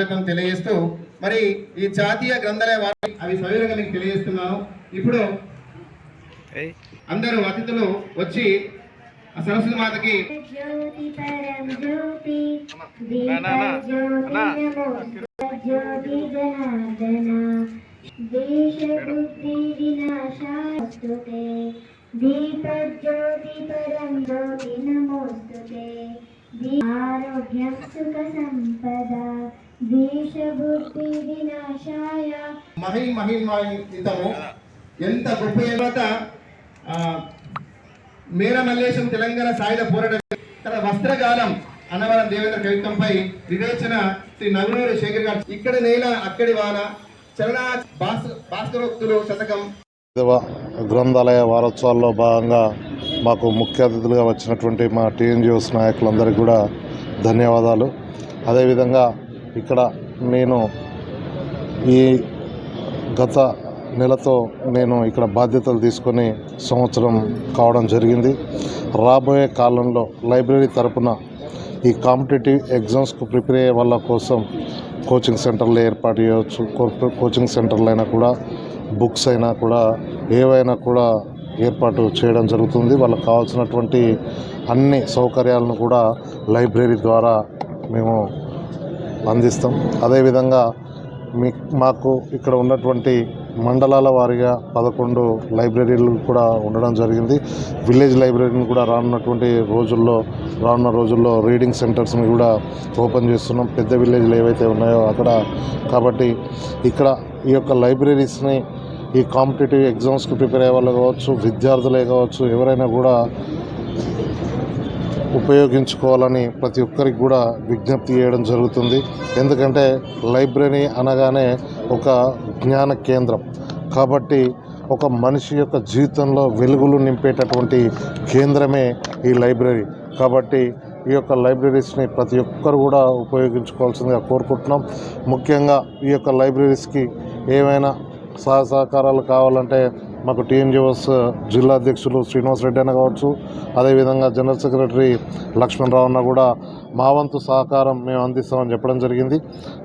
స్వాగతం తెలియజేస్తూ మరి ఈ జాతీయ గ్రంథాలయ వారి అవి సవివరంగా మీకు తెలియజేస్తున్నాను. ఇప్పుడు అందరూ అతిథులు వచ్చి సరస్వతి మాతకి దీపజ్యోతి పరం జ్యోతి నమోస్తుతే ఆరోగ్యం సుఖ సంపద దేశ బుద్ధి వినాశాయ మహిమాన్వితము ఎంత గొప్ప తర్వాత మేర మల్లేశం తెలంగాణ సాయుధ పోరాట వస్త్రగాలం అన్నవరం దేవేంద్ర కవిత్వంపై వివేచన శ్రీ నవనూరి శేఖర్ గారు. ఇక్కడ నేల అక్కడి వాన చలనా భాస్కరోక్తులు శతకం గ్రంథాలయ వారోత్సవాల్లో భాగంగా మాకు ముఖ్య అతిథులుగా వచ్చినటువంటి మా టీఎన్జిఓస్ నాయకులందరికీ కూడా ధన్యవాదాలు. అదేవిధంగా ఇక్కడ నేను ఈ గత నెలతో నేను ఇక్కడ బాధ్యతలు తీసుకొని సంవత్సరం కావడం జరిగింది. రాబోయే కాలంలో లైబ్రరీ తరపున ఈ కాంపిటేటివ్ ఎగ్జామ్స్కు ప్రిపేర్ అయ్యే వాళ్ళ కోసం కోచింగ్ సెంటర్లు ఏర్పాటు చేయవచ్చు. కోచింగ్ సెంటర్లు అయినా కూడా బుక్స్ అయినా కూడా ఏవైనా కూడా ఏర్పాటు చేయడం జరుగుతుంది. వాళ్ళకు కావాల్సినటువంటి అన్ని సౌకర్యాలను కూడా లైబ్రరీ ద్వారా మేము అందిస్తాం. అదేవిధంగా మాకు ఇక్కడ ఉన్నటువంటి మండలాల వారీగా 11 లైబ్రరీలు కూడా ఉండడం జరిగింది. విలేజ్ లైబ్రరీని కూడా రానున్న రోజుల్లో రీడింగ్ సెంటర్స్ని కూడా ఓపెన్ చేస్తున్నాం, పెద్ద విలేజ్లు ఏవైతే ఉన్నాయో అక్కడ. కాబట్టి ఇక్కడ ఈ యొక్క లైబ్రరీస్ని ఈ కాంపిటేటివ్ ఎగ్జామ్స్కి ప్రిపేర్ అయ్యే వాళ్ళు కావచ్చు, విద్యార్థులే కావచ్చు, ఎవరైనా కూడా ఉపయోగించుకోవాలని ప్రతి ఒక్కరికి కూడా విజ్ఞప్తి చేయడం జరుగుతుంది. ఎందుకంటే లైబ్రరీ అనగానే ఒక జ్ఞాన కేంద్రం కాబట్టి ఒక మనిషి యొక్క జీవితంలో వెలుగులు నింపేటటువంటి కేంద్రమే ఈ లైబ్రరీ. కాబట్టి ఈ యొక్క లైబ్రరీస్ని ప్రతి ఒక్కరు కూడా ఉపయోగించుకోవాల్సిందిగా కోరుకుంటున్నాం. ముఖ్యంగా ఈ యొక్క లైబ్రరీస్కి ఏమైనా సహకారాలు కావాలంటే మాకు టీఎన్జిఓస్ జిల్లా అధ్యక్షులు శ్రీనివాస్ రెడ్డి అన్న కావచ్చు, అదేవిధంగా జనరల్ సెక్రటరీ లక్ష్మణరావు అన్న కూడా మా వంతు సహకారం మేము అందిస్తామని చెప్పడం జరిగింది.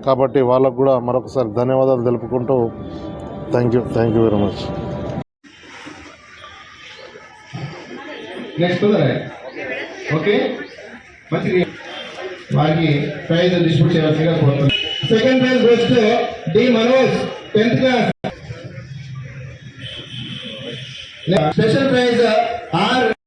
కాబట్టి వాళ్ళకు కూడా మరొకసారి ధన్యవాదాలు తెలుపుకుంటూ థ్యాంక్ యూ వెరీ మచ్. వారికి ప్రైజ్ డిస్ట్రిబ్యూట్ చేయాల్సిందిగా కోరుతున్నాను. Second prize goes to D Manoj 10th class. Special praise